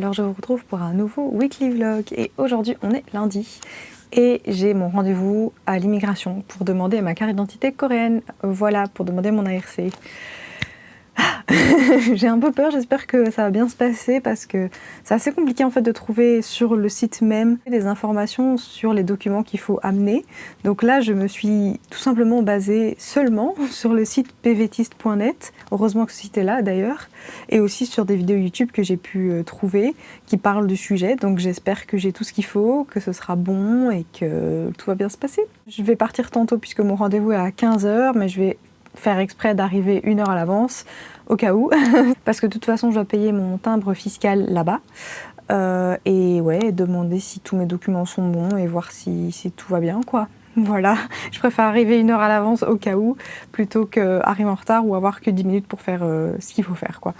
Alors je vous retrouve pour un nouveau weekly vlog et aujourd'hui on est lundi et j'ai mon rendez-vous à l'immigration pour demander ma carte d'identité coréenne, voilà, pour demander mon ARC. J'ai un peu peur, j'espère que ça va bien se passer parce que c'est assez compliqué en fait de trouver sur le site même des informations sur les documents qu'il faut amener. Donc là je me suis tout simplement basée seulement sur le site pvtist.net, heureusement que ce site est là d'ailleurs, et aussi sur des vidéos YouTube que j'ai pu trouver qui parlent du sujet. Donc j'espère que j'ai tout ce qu'il faut, que ce sera bon et que tout va bien se passer. Je vais partir tantôt puisque mon rendez-vous est à 15 h, mais je vais faire exprès d'arriver 1 heure à l'avance au cas où, parce que de toute façon je dois payer mon timbre fiscal là-bas et ouais, demander si tous mes documents sont bons et voir si tout va bien quoi. Voilà, je préfère arriver 1 heure à l'avance au cas où plutôt qu'arriver en retard ou avoir que 10 minutes pour faire ce qu'il faut faire quoi.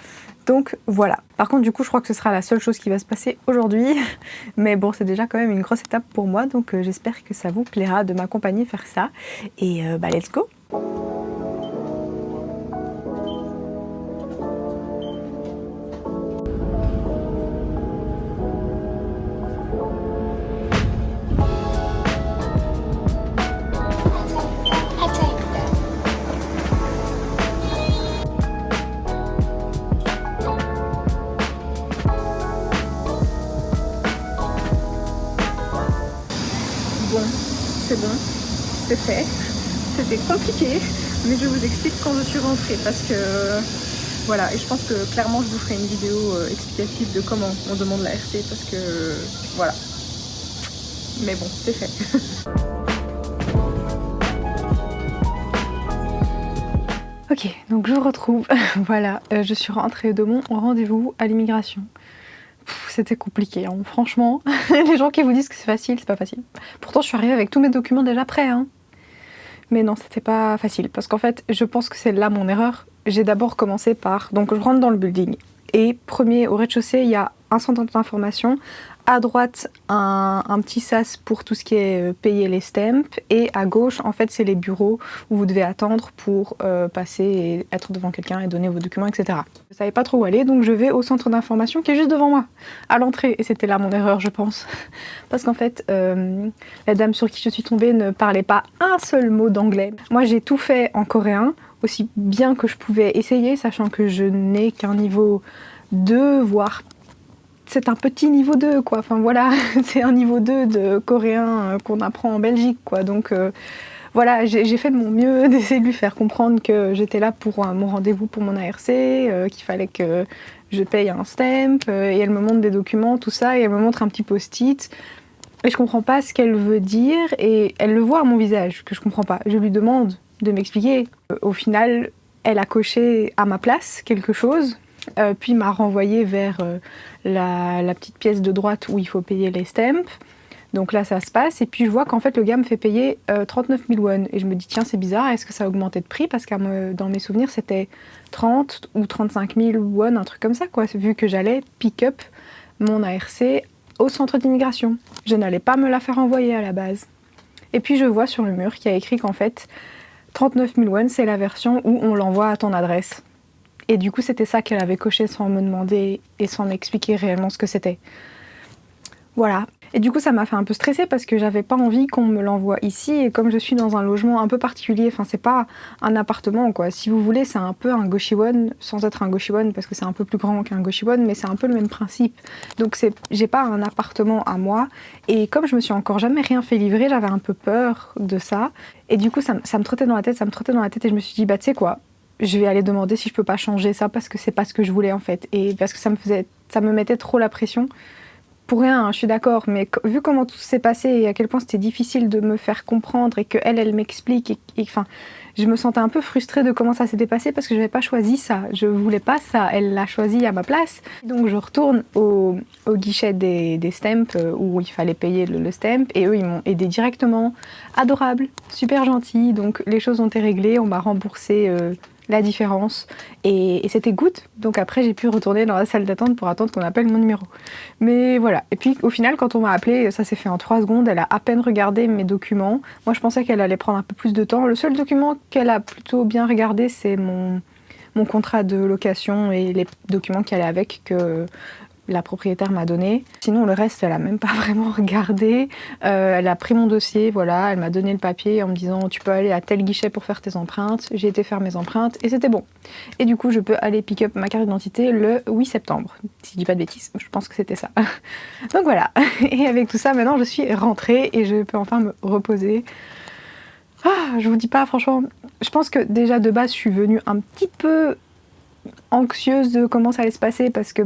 Donc voilà. Par contre du coup je crois que ce sera la seule chose qui va se passer aujourd'hui, mais bon c'est déjà quand même une grosse étape pour moi, donc j'espère que ça vous plaira de m'accompagner faire ça et bah let's go. Bon, c'est bon, c'est fait. C'était compliqué, mais je vous explique quand je suis rentrée parce que voilà, et je pense que clairement je vous ferai une vidéo explicative de comment on demande la RC parce que voilà. Mais bon, c'est fait. Ok, donc je vous retrouve. Voilà, je suis rentrée de mon rendez-vous à l'immigration. C'était compliqué, hein. Franchement, les gens qui vous disent que c'est facile, c'est pas facile. Pourtant, je suis arrivée avec tous mes documents déjà prêts, hein. Mais non, c'était pas facile, parce qu'en fait, je pense que c'est là mon erreur. J'ai d'abord commencé par... Donc, je rentre dans le building, et premier, au rez-de-chaussée, il y a un centre d'information. À droite, un petit sas pour tout ce qui est payer les stamps. Et à gauche, en fait, c'est les bureaux où vous devez attendre pour passer et être devant quelqu'un et donner vos documents, etc. Je savais pas trop où aller, donc je vais au centre d'information qui est juste devant moi, à l'entrée. Et c'était là mon erreur, je pense. Parce qu'en fait, la dame sur qui je suis tombée ne parlait pas un seul mot d'anglais. Moi, j'ai tout fait en coréen, aussi bien que je pouvais essayer, sachant que je n'ai qu'un niveau 2, voire... C'est un petit niveau 2 quoi, enfin voilà, c'est un niveau 2 de coréen qu'on apprend en Belgique quoi, donc voilà, j'ai fait de mon mieux d'essayer de lui faire comprendre que j'étais là pour mon rendez-vous pour mon ARC, qu'il fallait que je paye un stamp, et elle me montre des documents, tout ça, et elle me montre un petit post-it, et je comprends pas ce qu'elle veut dire, et elle le voit à mon visage, que je comprends pas. Je lui demande de m'expliquer. Au final, elle a coché à ma place quelque chose, puis m'a renvoyé vers la petite pièce de droite où il faut payer les stamps. Donc là ça se passe et puis je vois qu'en fait le gars me fait payer 39 000 won et je me dis tiens c'est bizarre, est-ce que ça a augmenté de prix parce que dans mes souvenirs c'était 30 ou 35 000 won, un truc comme ça quoi, vu que j'allais pick up mon ARC au centre d'immigration. Je n'allais pas me la faire envoyer à la base. Et puis je vois sur le mur qu'il y a écrit qu'en fait 39 000 won c'est la version où on l'envoie à ton adresse. Et du coup, c'était ça qu'elle avait coché sans me demander et sans m'expliquer réellement ce que c'était. Voilà. Et du coup, ça m'a fait un peu stresser parce que j'avais pas envie qu'on me l'envoie ici. Et comme je suis dans un logement un peu particulier, enfin, c'est pas un appartement, quoi. Si vous voulez, c'est un peu un Goshiwon, sans être un Goshiwon parce que c'est un peu plus grand qu'un Goshiwon, mais c'est un peu le même principe. Donc, j'ai pas un appartement à moi. Et comme je me suis encore jamais rien fait livrer, j'avais un peu peur de ça. Et du coup, ça me trottait dans la tête, et je me suis dit, bah, tu sais quoi, je vais aller demander si je peux pas changer ça parce que c'est pas ce que je voulais en fait et parce que ça me mettait trop la pression. Pour rien, hein, je suis d'accord, mais vu comment tout s'est passé et à quel point c'était difficile de me faire comprendre et qu'elle m'explique et enfin, je me sentais un peu frustrée de comment ça s'était passé parce que je n'avais pas choisi ça, je voulais pas ça, elle l'a choisi à ma place. Donc je retourne au guichet des stamps où il fallait payer le stamp et eux ils m'ont aidé directement, adorable, super gentil, donc les choses ont été réglées, on m'a remboursé la différence et c'était good, donc après j'ai pu retourner dans la salle d'attente pour attendre qu'on appelle mon numéro. Mais voilà, et puis au final quand on m'a appelé, ça s'est fait en 3 secondes, elle a à peine regardé mes documents. Moi je pensais qu'elle allait prendre un peu plus de temps. Le seul document qu'elle a plutôt bien regardé c'est mon contrat de location et les documents qui allaient avec, que la propriétaire m'a donné. Sinon le reste elle a même pas vraiment regardé. Elle a pris mon dossier, voilà, elle m'a donné le papier en me disant tu peux aller à tel guichet pour faire tes empreintes. J'ai été faire mes empreintes et c'était bon. Et du coup je peux aller pick up ma carte d'identité le 8 septembre, si je dis pas de bêtises, je pense que c'était ça. Donc voilà, et avec tout ça maintenant je suis rentrée et je peux enfin me reposer. Ah, je vous dis pas, franchement, je pense que déjà de base je suis venue un petit peu anxieuse de comment ça allait se passer parce que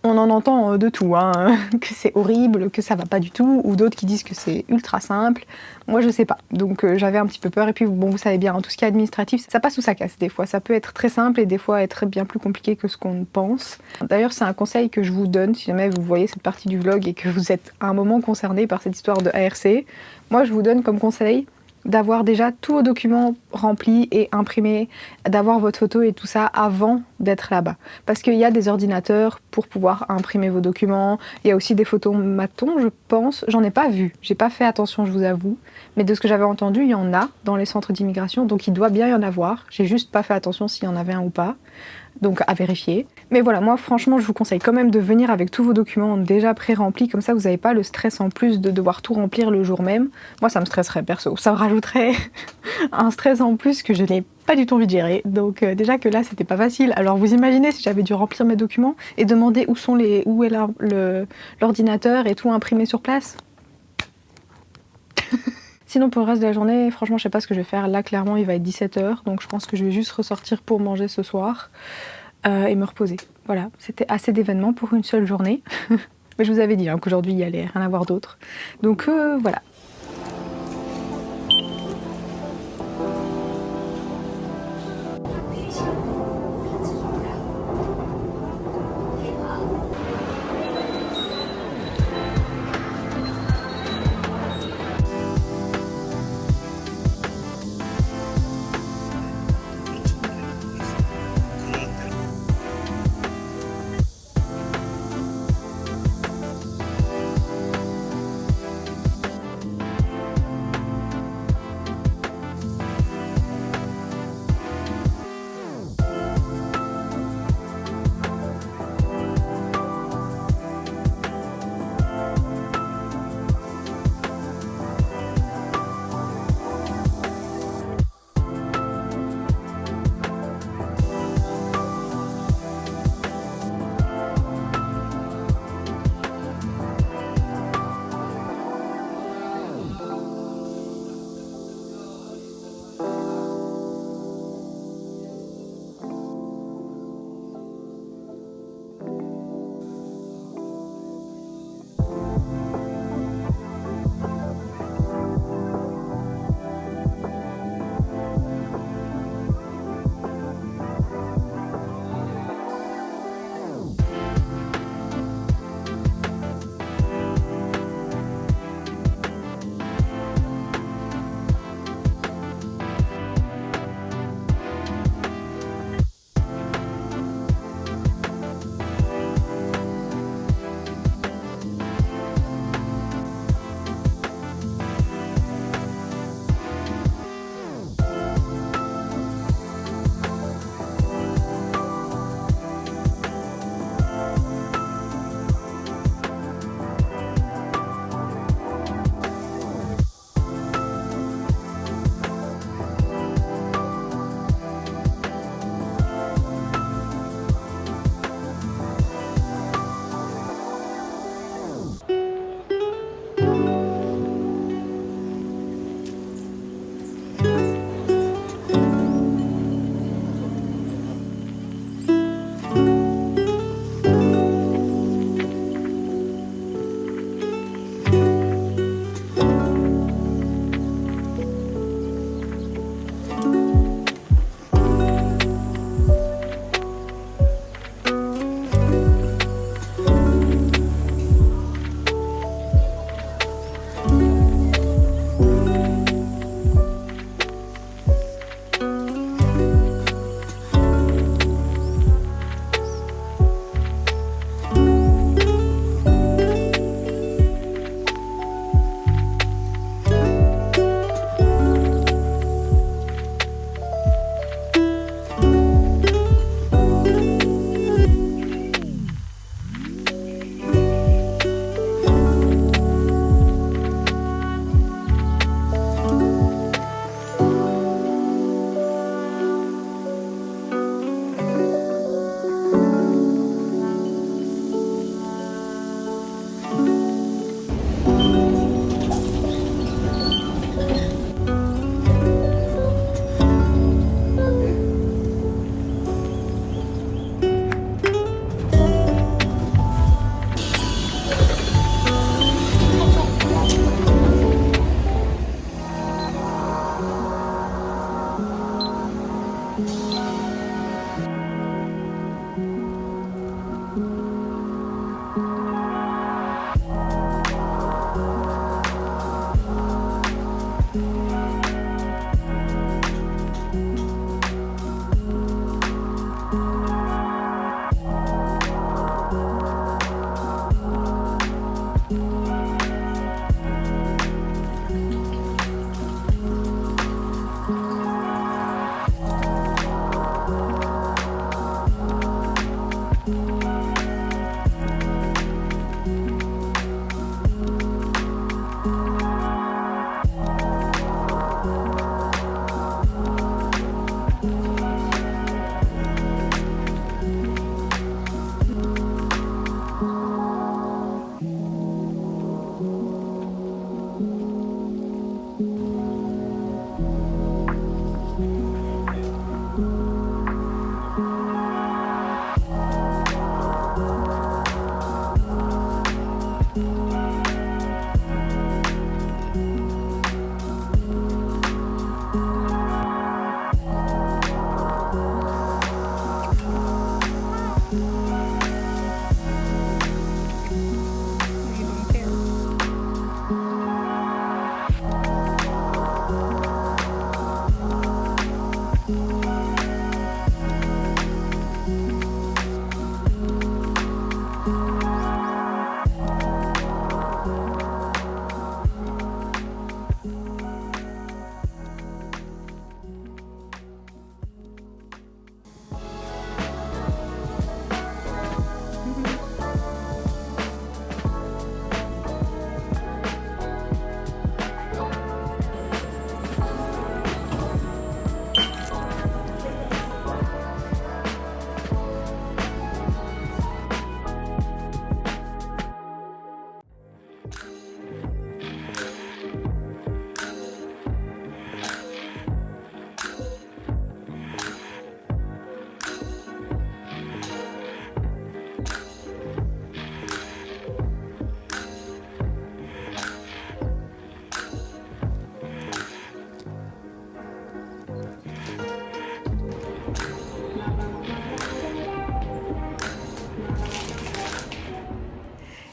on en entend de tout, hein, que c'est horrible, que ça va pas du tout, ou d'autres qui disent que c'est ultra simple. Moi je sais pas, donc j'avais un petit peu peur et puis bon vous savez bien, hein, tout ce qui est administratif ça passe ou ça casse des fois, ça peut être très simple et des fois être bien plus compliqué que ce qu'on pense. D'ailleurs c'est un conseil que je vous donne si jamais vous voyez cette partie du vlog et que vous êtes à un moment concerné par cette histoire de ARC. Moi je vous donne comme conseil d'avoir déjà tous vos documents remplis et imprimés, d'avoir votre photo et tout ça avant d'être là-bas. Parce qu'il y a des ordinateurs pour pouvoir imprimer vos documents, il y a aussi des photomatons, je pense, j'en ai pas vu, j'ai pas fait attention, je vous avoue, mais de ce que j'avais entendu, il y en a dans les centres d'immigration, donc il doit bien y en avoir, j'ai juste pas fait attention s'il y en avait un ou pas. Donc à vérifier. Mais voilà, moi franchement je vous conseille quand même de venir avec tous vos documents déjà pré-remplis, comme ça vous n'avez pas le stress en plus de devoir tout remplir le jour même. Moi ça me stresserait perso, ça me rajouterait un stress en plus que je n'ai pas du tout envie de gérer. Donc déjà que là c'était pas facile. Alors vous imaginez si j'avais dû remplir mes documents et demander où est l'ordinateur et tout imprimer sur place. Sinon pour le reste de la journée, franchement je sais pas ce que je vais faire. Là clairement il va être 17h, donc je pense que je vais juste ressortir pour manger ce soir et me reposer. Voilà, c'était assez d'événements pour une seule journée. Mais je vous avais dit hein, qu'aujourd'hui il y allait rien avoir d'autre. Donc voilà.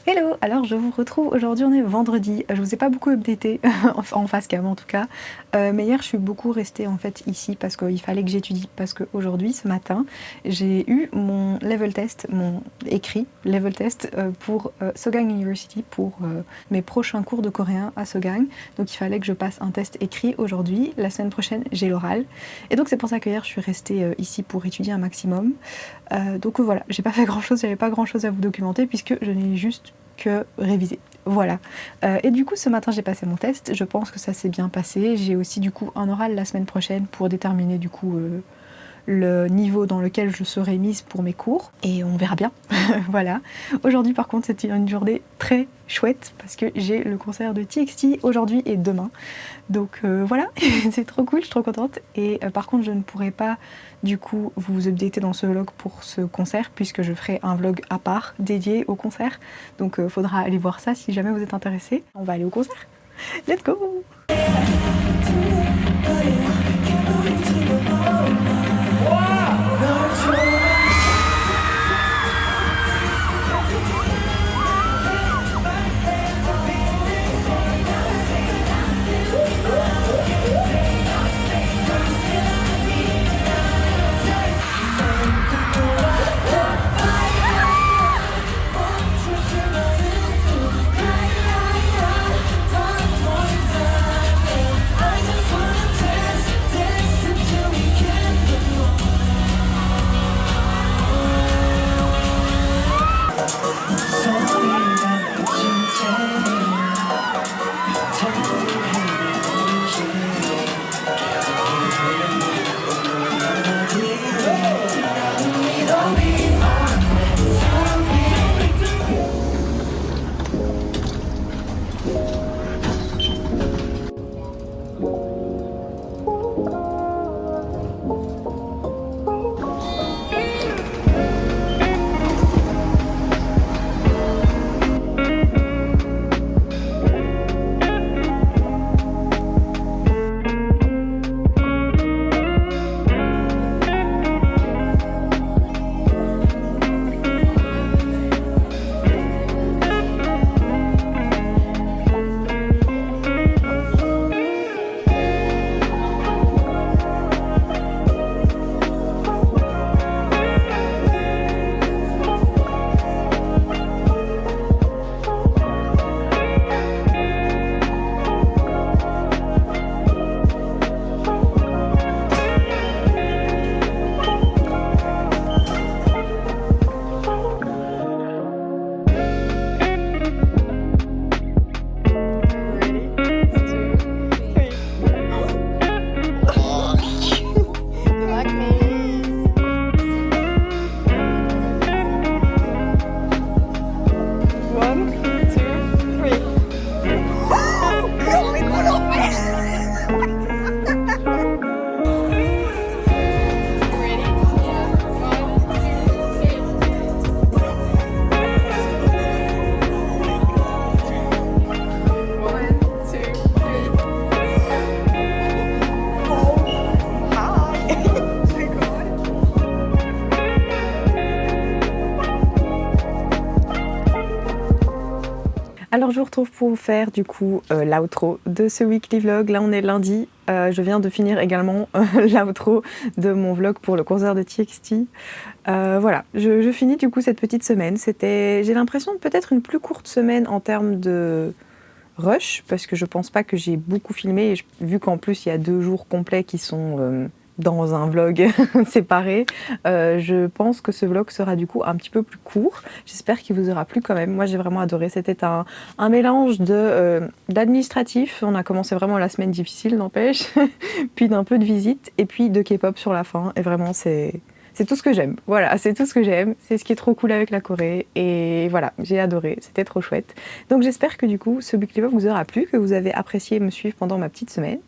Hello! Alors je vous retrouve aujourd'hui, on est vendredi. Je vous ai pas beaucoup updaté en face cam en tout cas. Mais hier je suis beaucoup restée en fait ici parce qu'il fallait que j'étudie. Parce qu'aujourd'hui, ce matin, j'ai eu mon level test, mon écrit level test pour Sogang University pour mes prochains cours de coréen à Sogang. Donc il fallait que je passe un test écrit aujourd'hui. La semaine prochaine, j'ai l'oral. Et donc c'est pour ça que hier je suis restée ici pour étudier un maximum. Donc voilà, j'ai pas fait grand chose, j'avais pas grand chose à vous documenter puisque je n'ai juste que réviser. Voilà. Et du coup, ce matin, j'ai passé mon test. Je pense que ça s'est bien passé. J'ai aussi du coup un oral la semaine prochaine pour déterminer du coup le niveau dans lequel je serai mise pour mes cours. Et on verra bien. Voilà. Aujourd'hui, par contre, c'était une journée très chouette parce que j'ai le concert de TXT aujourd'hui et demain. Donc voilà, c'est trop cool, je suis trop contente. Et par contre, je ne pourrai pas du coup vous updater dans ce vlog pour ce concert puisque je ferai un vlog à part dédié au concert. Donc faudra aller voir ça si jamais vous êtes intéressés. On va aller au concert. Let's go! Alors je vous retrouve pour vous faire du coup l'outro de ce weekly vlog. Là on est lundi, je viens de finir également l'outro de mon vlog pour le concert de TXT. Voilà, je finis du coup cette petite semaine. C'était, j'ai l'impression, peut-être une plus courte semaine en termes de rush, parce que je pense pas que j'ai beaucoup filmé, vu qu'en plus il y a 2 jours complets qui sont dans un vlog séparé. Je pense que ce vlog sera du coup un petit peu plus court. J'espère qu'il vous aura plu quand même. Moi j'ai vraiment adoré. C'était un mélange d'administratif. On a commencé vraiment la semaine difficile, n'empêche. Puis d'un peu de visite et puis de K-pop sur la fin. Et vraiment c'est tout ce que j'aime. Voilà, c'est tout ce que j'aime. C'est ce qui est trop cool avec la Corée. Et voilà, j'ai adoré. C'était trop chouette. Donc j'espère que du coup ce weekly vlog vous aura plu, que vous avez apprécié me suivre pendant ma petite semaine.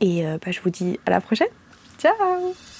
Et je vous dis à la prochaine. Ciao!